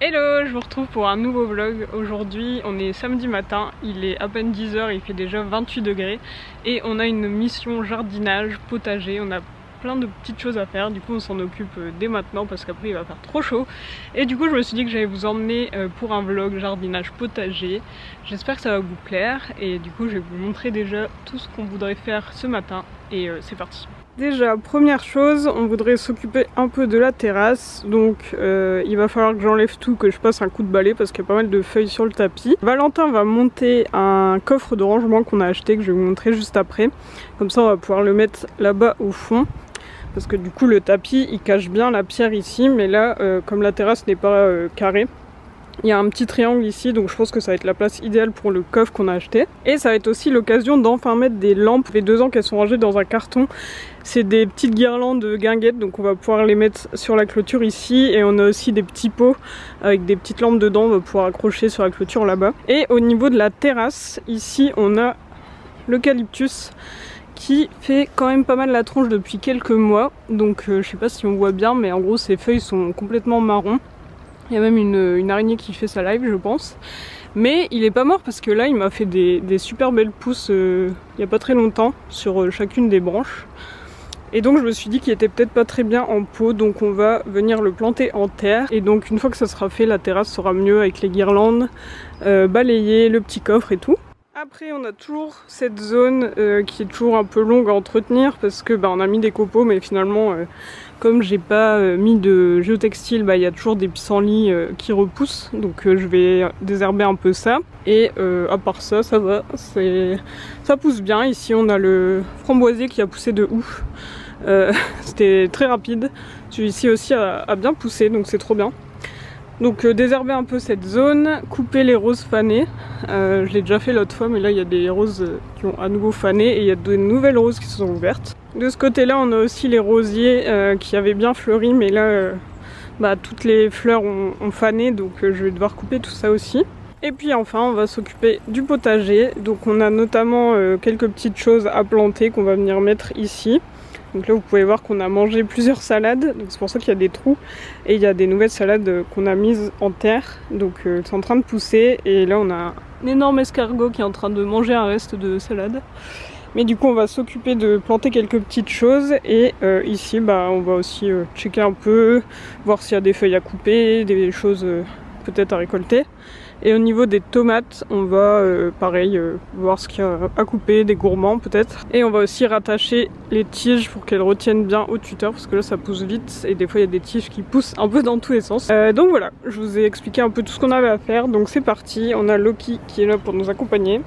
Hello, je vous retrouve pour un nouveau vlog. Aujourd'hui on est samedi matin, il est à peine 10 h, il fait déjà 28 degrés et on a une mission jardinage, potager, on a plein de petites choses à faire, du coup on s'en occupe dès maintenant parce qu'après il va faire trop chaud. Et du coup je me suis dit que j'allais vous emmener pour un vlog jardinage potager. J'espère que ça va vous plaire et du coup je vais vous montrer déjà tout ce qu'on voudrait faire ce matin et c'est parti. Déjà, première chose, on voudrait s'occuper un peu de la terrasse, donc il va falloir que j'enlève tout, que je passe un coup de balai parce qu'il y a pas mal de feuilles sur le tapis. Valentin va monter un coffre de rangement qu'on a acheté, que je vais vous montrer juste après. Comme ça on va pouvoir le mettre là-bas au fond, parce que du coup le tapis il cache bien la pierre ici, mais là comme la terrasse n'est pas carrée, il y a un petit triangle ici, donc je pense que ça va être la place idéale pour le coffre qu'on a acheté. Et ça va être aussi l'occasion d'enfin mettre des lampes. Ça fait 2 ans qu'elles sont rangées dans un carton. C'est des petites guirlandes de guinguettes, donc on va pouvoir les mettre sur la clôture ici. Et on a aussi des petits pots avec des petites lampes dedans, on va pouvoir accrocher sur la clôture là-bas. Et au niveau de la terrasse, ici on a l'eucalyptus qui fait quand même pas mal la tronche depuis quelques mois. Donc je sais pas si on voit bien, mais en gros ses feuilles sont complètement marron. Il y a même une araignée qui fait sa live, je pense. Mais il est pas mort parce que là il m'a fait des super belles pousses il y a pas très longtemps sur chacune des branches. Et donc je me suis dit qu'il était peut-être pas très bien en pot, donc on va venir le planter en terre. Et donc une fois que ça sera fait, la terrasse sera mieux avec les guirlandes, balayer le petit coffre et tout. Après on a toujours cette zone qui est toujours un peu longue à entretenir parce que on a mis des copeaux, mais finalement comme j'ai pas mis de géotextile, il y a toujours des pissenlits qui repoussent, donc je vais désherber un peu ça. Et à part ça, ça va, ça pousse bien. Ici on a le framboisier qui a poussé de ouf, c'était très rapide. Celui-ci aussi a bien poussé, donc c'est trop bien. Donc désherber un peu cette zone, couper les roses fanées. Je l'ai déjà fait l'autre fois, mais là il y a des roses qui ont à nouveau fané et il y a de nouvelles roses qui se sont ouvertes. De ce côté là on a aussi les rosiers qui avaient bien fleuri, mais là toutes les fleurs ont fané, donc je vais devoir couper tout ça aussi. Et puis enfin on va s'occuper du potager, donc on a notamment quelques petites choses à planter qu'on va venir mettre ici. Donc là vous pouvez voir qu'on a mangé plusieurs salades, donc c'est pour ça qu'il y a des trous. Et il y a des nouvelles salades qu'on a mises en terre, donc c'est en train de pousser. Et là on a un énorme escargot qui est en train de manger un reste de salade. Mais du coup on va s'occuper de planter quelques petites choses. Et ici on va aussi checker un peu, voir s'il y a des feuilles à couper, des choses peut-être à récolter. Et au niveau des tomates, on va pareil voir ce qu'il y a à couper, des gourmands peut-être. Et on va aussi rattacher les tiges pour qu'elles retiennent bien au tuteur, parce que là ça pousse vite et des fois il y a des tiges qui poussent un peu dans tous les sens. Donc voilà, je vous ai expliqué un peu tout ce qu'on avait à faire, donc c'est parti. On a Loki qui est là pour nous accompagner.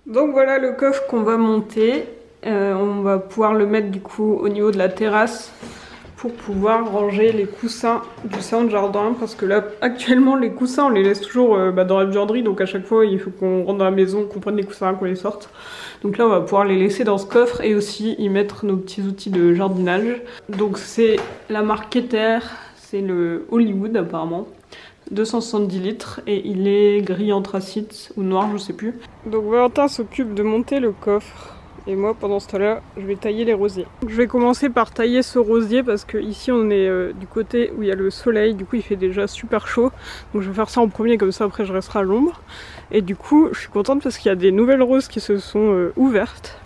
Donc voilà le coffre qu'on va monter. On va pouvoir le mettre du coup au niveau de la terrasse pour pouvoir ranger les coussins du salon de jardin, parce que là actuellement les coussins on les laisse toujours dans la buanderie, donc à chaque fois il faut qu'on rentre dans la maison, qu'on prenne les coussins, qu'on les sorte. Donc là on va pouvoir les laisser dans ce coffre et aussi y mettre nos petits outils de jardinage. Donc c'est la marque Keter, c'est le Hollywood apparemment, 270 litres et il est gris anthracite ou noir, je sais plus. Donc Valentin s'occupe de monter le coffre. Et moi pendant ce temps-là, je vais tailler les rosiers. Je vais commencer par tailler ce rosier parce que ici on est du côté où il y a le soleil, du coup il fait déjà super chaud. Donc je vais faire ça en premier, comme ça après je resterai à l'ombre. Et du coup je suis contente parce qu'il y a des nouvelles roses qui se sont ouvertes.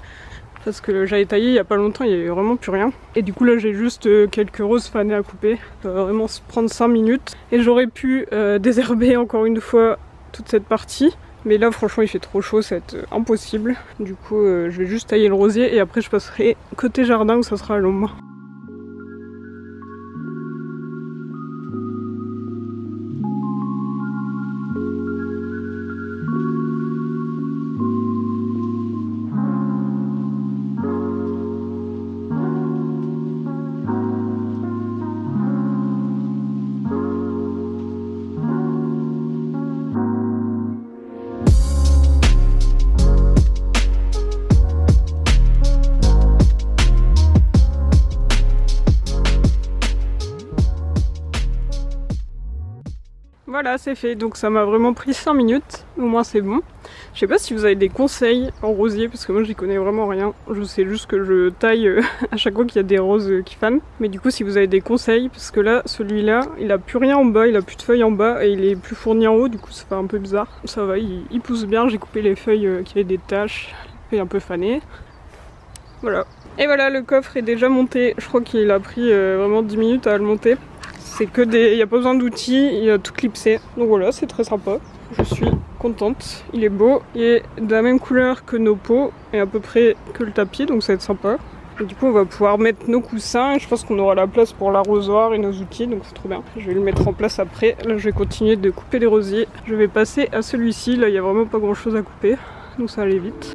Parce que j'avais taillé il y a pas longtemps, il n'y avait vraiment plus rien. Et du coup là j'ai juste quelques roses fanées à couper. Ça va vraiment se prendre 5 minutes. Et j'aurais pu désherber encore une fois toute cette partie. Mais là franchement il fait trop chaud, ça va être impossible. Du coup je vais juste tailler le rosier et après je passerai côté jardin où ça sera à l'ombre. Voilà, c'est fait, donc ça m'a vraiment pris 5 minutes, au moins c'est bon. Je sais pas si vous avez des conseils en rosier parce que moi j'y connais vraiment rien. Je sais juste que je taille à chaque fois qu'il y a des roses qui fanent. Mais du coup si vous avez des conseils, parce que là celui-là il a plus rien en bas, il a plus de feuilles en bas et il est plus fourni en haut, du coup ça fait un peu bizarre. Ça va, il pousse bien, j'ai coupé les feuilles qui avaient des taches, les feuilles un peu fanées. Voilà. Et voilà, le coffre est déjà monté. Je crois qu'il a pris vraiment 10 minutes à le monter. C'est que des... il n'y a pas besoin d'outils, il y a tout clipsé. Donc voilà, c'est très sympa. Je suis contente. Il est beau, il est de la même couleur que nos pots et à peu près que le tapis, donc ça va être sympa. Et du coup on va pouvoir mettre nos coussins et je pense qu'on aura la place pour l'arrosoir et nos outils, donc c'est trop bien. Je vais le mettre en place après. Là je vais continuer de couper les rosiers. Je vais passer à celui-ci, là il n'y a vraiment pas grand chose à couper, donc ça va aller vite.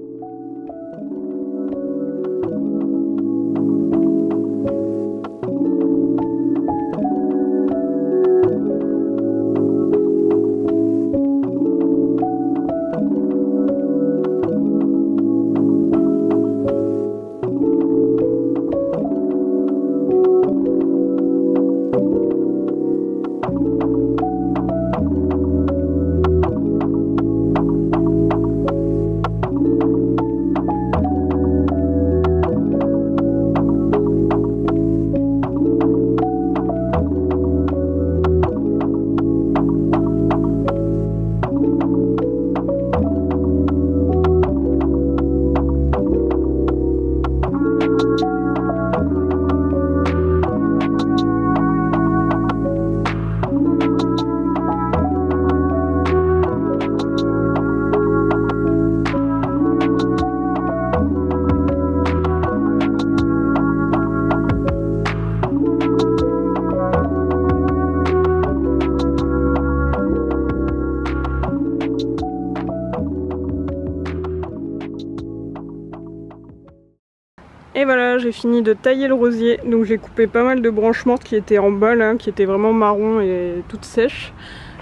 Et voilà, j'ai fini de tailler le rosier, donc j'ai coupé pas mal de branches mortes qui étaient en bas là, qui étaient vraiment marron et toutes sèches.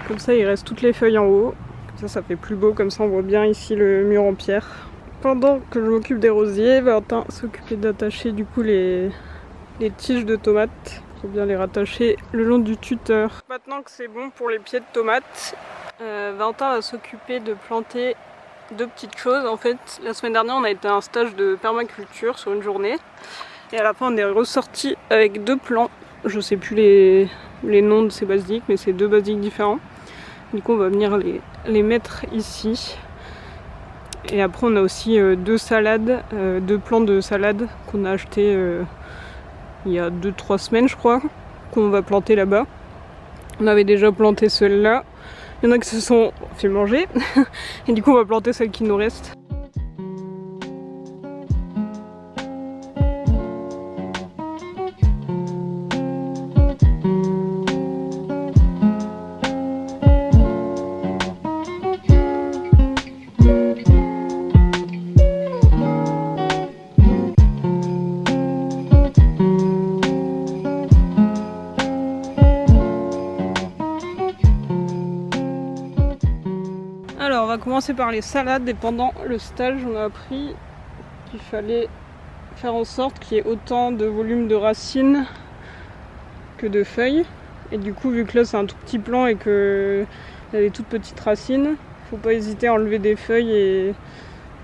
Comme ça il reste toutes les feuilles en haut, comme ça fait plus beau, comme ça on voit bien ici le mur en pierre. Pendant que je m'occupe des rosiers, Valentin s'occuper d'attacher du coup les tiges de tomates. Faut bien les rattacher le long du tuteur. Maintenant que c'est bon pour les pieds de tomates, Valentin va s'occuper de planter deux petites choses. En fait, la semaine dernière on a été à un stage de permaculture sur une journée et à la fin on est ressorti avec deux plants. Je sais plus les noms de ces basiliques, mais c'est deux basiliques différents. Du coup on va venir les mettre ici. Et après on a aussi deux salades, deux plants de salade qu'on a acheté il y a 2-3 semaines je crois, qu'on va planter là-bas. On avait déjà planté celle-là. Il y en a qui se sont fait manger et du coup on va planter celle qui nous reste. Alors on va commencer par les salades et pendant le stage on a appris qu'il fallait faire en sorte qu'il y ait autant de volume de racines que de feuilles. Et du coup vu que là c'est un tout petit plant et qu'il y a des toutes petites racines, faut pas hésiter à enlever des feuilles et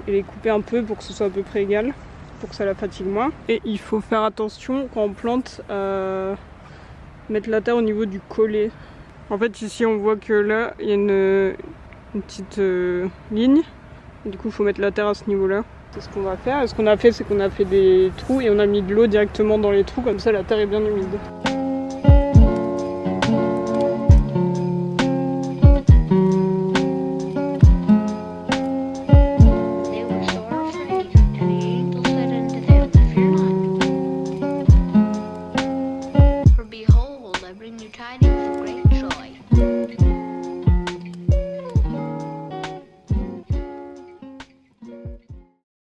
les couper un peu pour que ce soit à peu près égal, pour que ça la fatigue moins. Et il faut faire attention quand on plante à mettre la terre au niveau du collet. En fait ici on voit que là il y a une petite ligne et du coup il faut mettre la terre à ce niveau là. C'est ce qu'on va faire. Et ce qu'on a fait c'est qu'on a fait des trous et on a mis de l'eau directement dans les trous, comme ça la terre est bien humide.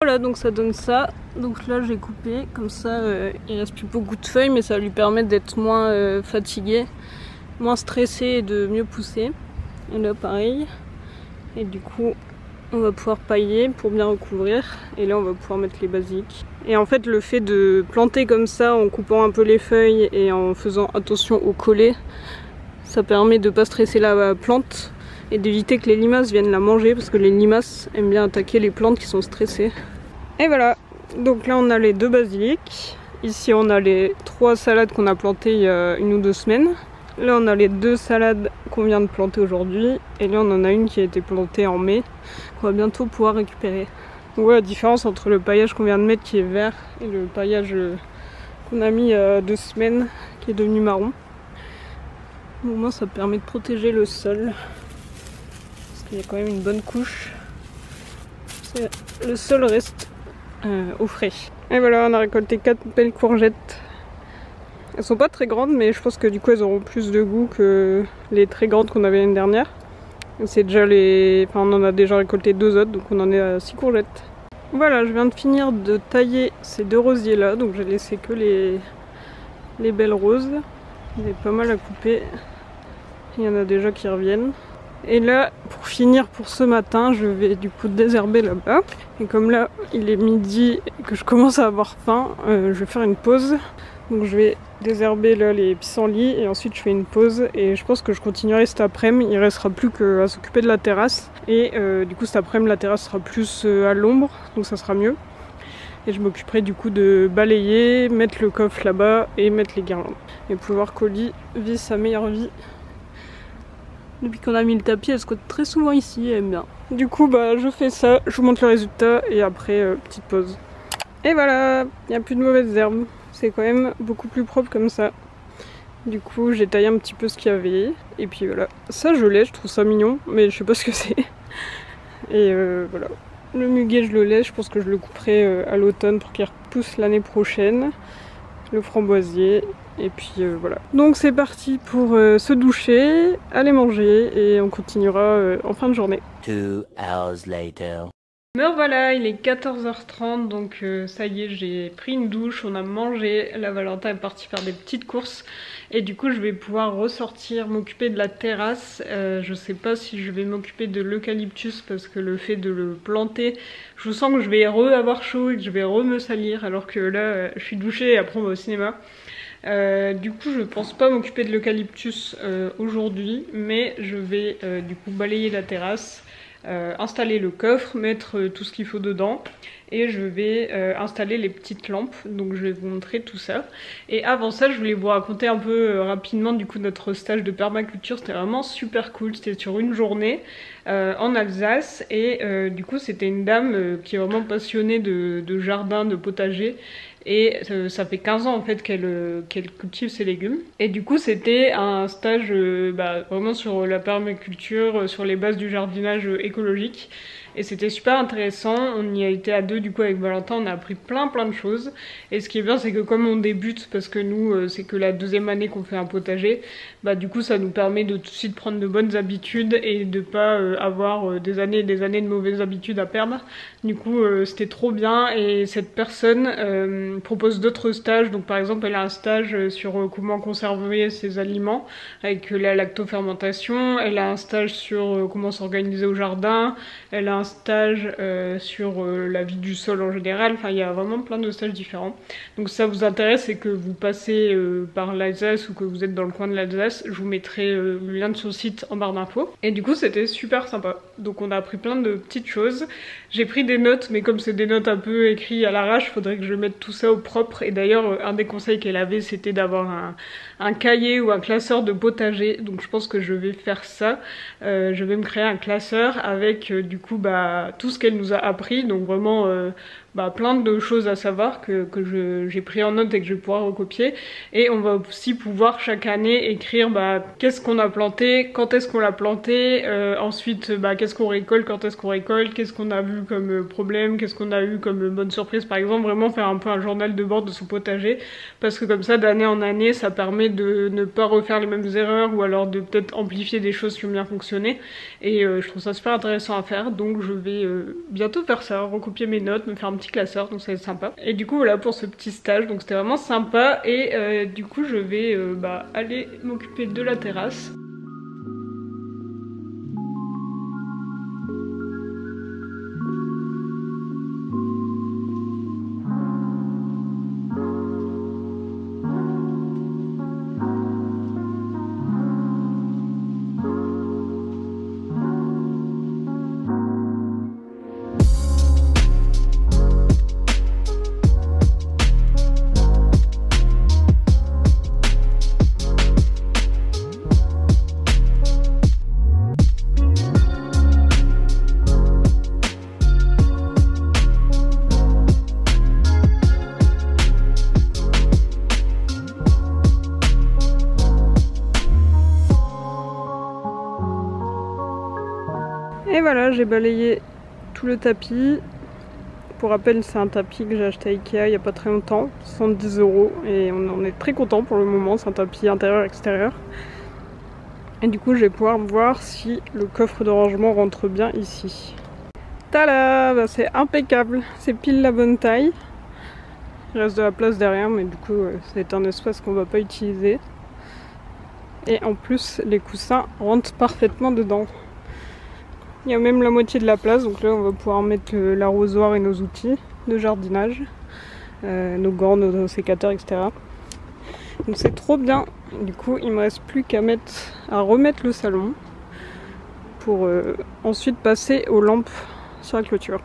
Voilà, donc ça donne ça. Donc là j'ai coupé comme ça, il reste plus beaucoup de feuilles, mais ça va lui permettre d'être moins fatigué, moins stressé et de mieux pousser. Et là pareil. Et du coup on va pouvoir pailler pour bien recouvrir. Et là on va pouvoir mettre les basiliques. Et en fait le fait de planter comme ça en coupant un peu les feuilles et en faisant attention au collet, ça permet de pas stresser la plante et d'éviter que les limaces viennent la manger parce que les limaces aiment bien attaquer les plantes qui sont stressées. Et voilà, donc là on a les 2 basilics. Ici on a les 3 salades qu'on a plantées il y a 1 ou 2 semaines. Là on a les 2 salades qu'on vient de planter aujourd'hui. Et là on en a une qui a été plantée en mai, qu'on va bientôt pouvoir récupérer. Donc voilà la différence entre le paillage qu'on vient de mettre qui est vert et le paillage qu'on a mis il y a 2 semaines qui est devenu marron. Au moins ça permet de protéger le sol. Parce qu'il y a quand même une bonne couche. Le sol reste au frais. Et voilà, on a récolté 4 belles courgettes. Elles sont pas très grandes, mais je pense que du coup elles auront plus de goût que les très grandes qu'on avait l'année dernière. C'est déjà enfin, on en a déjà récolté 2 autres, donc on en est à 6 courgettes. Voilà, je viens de finir de tailler ces 2 rosiers là, donc j'ai laissé que les belles roses. Il y avait pas mal à couper. Il y en a déjà qui reviennent. Et là, pour finir pour ce matin, je vais du coup désherber là-bas. Et comme là, il est midi et que je commence à avoir faim, je vais faire une pause. Donc je vais désherber là les pissenlits et ensuite je fais une pause. Et je pense que je continuerai cet après-midi. Il restera plus qu'à s'occuper de la terrasse. Et du coup cet après-midi, la terrasse sera plus à l'ombre, donc ça sera mieux. Et je m'occuperai du coup de balayer, mettre le coffre là-bas et mettre les guirlandes. Et pouvoir Colly vit sa meilleure vie. Depuis qu'on a mis le tapis, elle squatte très souvent ici, elle aime bien. Du coup, bah, je fais ça, je vous montre le résultat et après, petite pause. Et voilà, il n'y a plus de mauvaises herbes. C'est quand même beaucoup plus propre comme ça. Du coup, j'ai taillé un petit peu ce qu'il y avait. Et puis voilà, ça je laisse, je trouve ça mignon, mais je sais pas ce que c'est. Et voilà, le muguet je le laisse, je pense que je le couperai à l'automne pour qu'il repousse l'année prochaine. Le framboisier. Et puis voilà. Donc c'est parti pour se doucher, aller manger et on continuera en fin de journée. 2 hours later. Me voilà, il est 14h30 donc ça y est, j'ai pris une douche, on a mangé, la Valentin est partie faire des petites courses et du coup je vais pouvoir ressortir, m'occuper de la terrasse. Je sais pas si je vais m'occuper de l'eucalyptus parce que le fait de le planter, je sens que je vais avoir chaud et que je vais me salir alors que là je suis douchée et après on va au cinéma. Du coup je pense pas m'occuper de l'eucalyptus aujourd'hui, mais je vais du coup balayer la terrasse, installer le coffre, mettre tout ce qu'il faut dedans et je vais installer les petites lampes, donc je vais vous montrer tout ça. Et avant ça je voulais vous raconter un peu rapidement du coup notre stage de permaculture. C'était vraiment super cool, c'était sur une journée en Alsace et du coup c'était une dame qui est vraiment passionnée de jardin, de potager. Et ça fait 15 ans en fait qu'elle cultive ses légumes. Et du coup c'était un stage vraiment sur la permaculture, sur les bases du jardinage écologique. Et c'était super intéressant, on y a été à 2 du coup avec Valentin, on a appris plein de choses. Et ce qui est bien c'est que comme on débute, parce que nous c'est que la 2e année qu'on fait un potager, bah du coup ça nous permet de tout de suite prendre de bonnes habitudes et de pas avoir des années et des années de mauvaises habitudes à perdre. Du coup c'était trop bien et cette personne propose d'autres stages. Donc par exemple elle a un stage sur comment conserver ses aliments avec la lactofermentation, elle a un stage sur comment s'organiser au jardin, elle a un stage sur la vie du sol en général. Enfin il y a vraiment plein de stages différents. Donc si ça vous intéresse et que vous passez par l'Alsace ou que vous êtes dans le coin de l'Alsace, je vous mettrai le lien de son site en barre d'infos. Et du coup c'était super sympa, donc on a appris plein de petites choses. J'ai pris des notes, mais comme c'est des notes un peu écrites à l'arrache, faudrait que je mette tout ça au propre. Et d'ailleurs un des conseils qu'elle avait c'était d'avoir un cahier ou un classeur de potager, donc je pense que je vais faire ça. Je vais me créer un classeur avec du coup tout ce qu'elle nous a appris, donc vraiment plein de choses à savoir que j'ai pris en note et que je vais pouvoir recopier. Et on va aussi pouvoir chaque année écrire qu'est-ce qu'on a planté, quand est-ce qu'on l'a planté, ensuite qu'est-ce qu'on récolte, quand est-ce qu'on récolte, qu'est-ce qu'on a vu comme problème, qu'est-ce qu'on a eu comme bonne surprise par exemple. Vraiment faire un peu un journal de bord de son potager, parce que comme ça d'année en année ça permet de ne pas refaire les mêmes erreurs ou alors de peut-être amplifier des choses qui ont bien fonctionné. Et je trouve ça super intéressant à faire, donc je vais bientôt faire ça, recopier mes notes, me faire un petit classeur, donc ça va être sympa. Et du coup voilà pour ce petit stage, donc c'était vraiment sympa. Et du coup je vais aller m'occuper de la terrasse. Et voilà, j'ai balayé tout le tapis. Pour rappel, c'est un tapis que j'ai acheté à Ikea il n'y a pas très longtemps, 70 € et on en est très content pour le moment, c'est un tapis intérieur-extérieur. Et du coup, je vais pouvoir voir si le coffre de rangement rentre bien ici. Tada, bah, c'est impeccable, c'est pile la bonne taille. Il reste de la place derrière, mais du coup, c'est un espace qu'on va pas utiliser. Et en plus, les coussins rentrent parfaitement dedans. Il y a même la moitié de la place, donc là on va pouvoir mettre l'arrosoir et nos outils de jardinage, nos gants, nos sécateurs, etc. Donc c'est trop bien. Du coup il me reste plus qu'à remettre le salon pour ensuite passer aux lampes sur la clôture.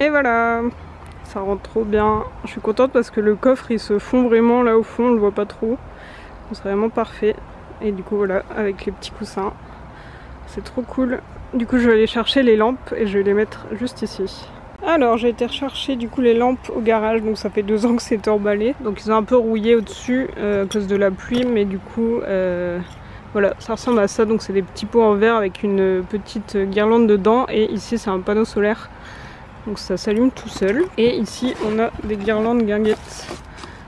Et voilà, ça rentre trop bien. Je suis contente parce que le coffre il se fond vraiment là au fond, on le voit pas trop. C'est vraiment parfait. Et du coup voilà, avec les petits coussins, c'est trop cool. Du coup je vais aller chercher les lampes et je vais les mettre juste ici. Alors j'ai été rechercher du coup les lampes au garage, donc ça fait 2 ans que c'est emballé. Donc ils ont un peu rouillé au-dessus à cause de la pluie, mais du coup voilà, ça ressemble à ça. Donc c'est des petits pots en verre avec une petite guirlande dedans et ici c'est un panneau solaire. Donc ça s'allume tout seul. Et ici on a des guirlandes guinguettes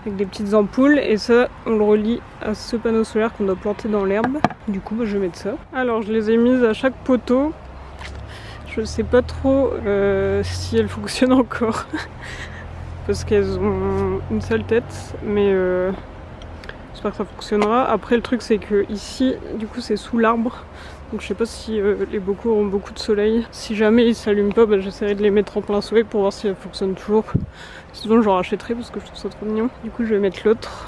avec des petites ampoules et ça on le relie à ce panneau solaire qu'on doit planter dans l'herbe. Du coup bah, je vais mettre ça. Alors je les ai mises à chaque poteau. Je sais pas trop si elles fonctionnent encore parce qu'elles ont une seule tête, mais j'espère que ça fonctionnera. Après le truc c'est que ici du coup c'est sous l'arbre. Donc je sais pas si les bocaux auront beaucoup de soleil. Si jamais ils s'allument pas, bah, j'essaierai de les mettre en plein soleil pour voir si elles fonctionnent toujours. Sinon j'en rachèterai parce que je trouve ça trop mignon. Du coup je vais mettre l'autre.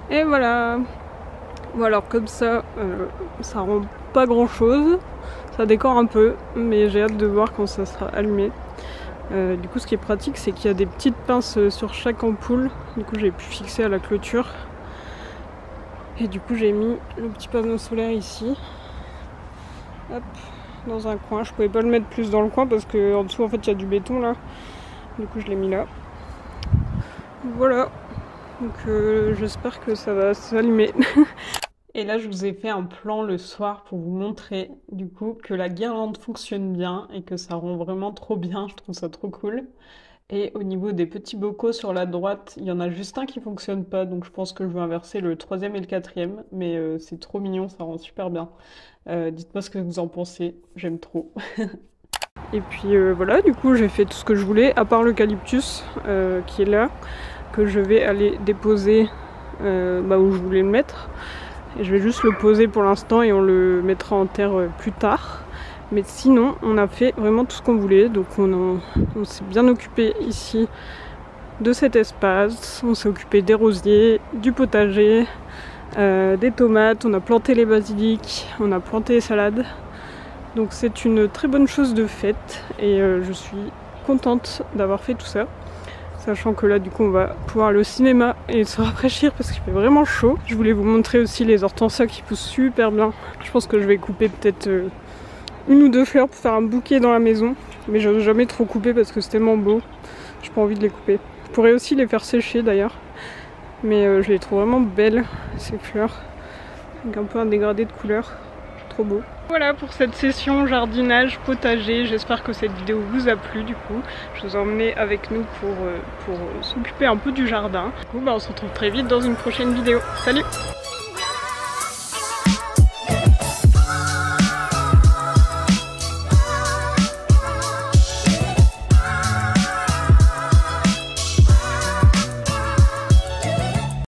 Et voilà. Bon alors comme ça, ça rend pas grand chose, ça décore un peu, mais j'ai hâte de voir quand ça sera allumé. Du coup ce qui est pratique c'est qu'il y a des petites pinces sur chaque ampoule, du coup j'ai pu fixer à la clôture. Et du coup j'ai mis le petit panneau solaire ici, hop, dans un coin. Je pouvais pas le mettre plus dans le coin parce qu'en dessous en fait il y a du béton là, du coup je l'ai mis là. Voilà. Donc j'espère que ça va s'allumer. Et là je vous ai fait un plan le soir pour vous montrer du coup que la guirlande fonctionne bien et que ça rend vraiment trop bien, je trouve ça trop cool. Et au niveau des petits bocaux sur la droite, il y en a juste un qui fonctionne pas, donc je pense que je vais inverser le 3e et le 4e, mais c'est trop mignon, ça rend super bien. Dites-moi ce que vous en pensez, j'aime trop. Et puis voilà, du coup j'ai fait tout ce que je voulais, à part l'eucalyptus qui est là, que je vais aller déposer où je voulais le mettre. Et je vais juste le poser pour l'instant et on le mettra en terre plus tard. Mais sinon on a fait vraiment tout ce qu'on voulait, donc on s'est bien occupé ici de cet espace, on s'est occupé des rosiers, du potager, des tomates, on a planté les basiliques, on a planté les salades. Donc c'est une très bonne chose de faite et je suis contente d'avoir fait tout ça. Sachant que là du coup on va pouvoir aller au cinéma et se rafraîchir parce qu'il fait vraiment chaud. Je voulais vous montrer aussi les hortensias qui poussent super bien. Je pense que je vais couper peut-être 1 ou 2 fleurs pour faire un bouquet dans la maison. Mais je n'ose jamais trop couper parce que c'est tellement beau. J'ai pas envie de les couper. Je pourrais aussi les faire sécher d'ailleurs. Mais je les trouve vraiment belles ces fleurs. Avec un peu un dégradé de couleurs. Trop beau. Voilà pour cette session jardinage potager, j'espère que cette vidéo vous a plu du coup. Je vous ai emmené avec nous pour s'occuper un peu du jardin. Du coup on se retrouve très vite dans une prochaine vidéo. Salut!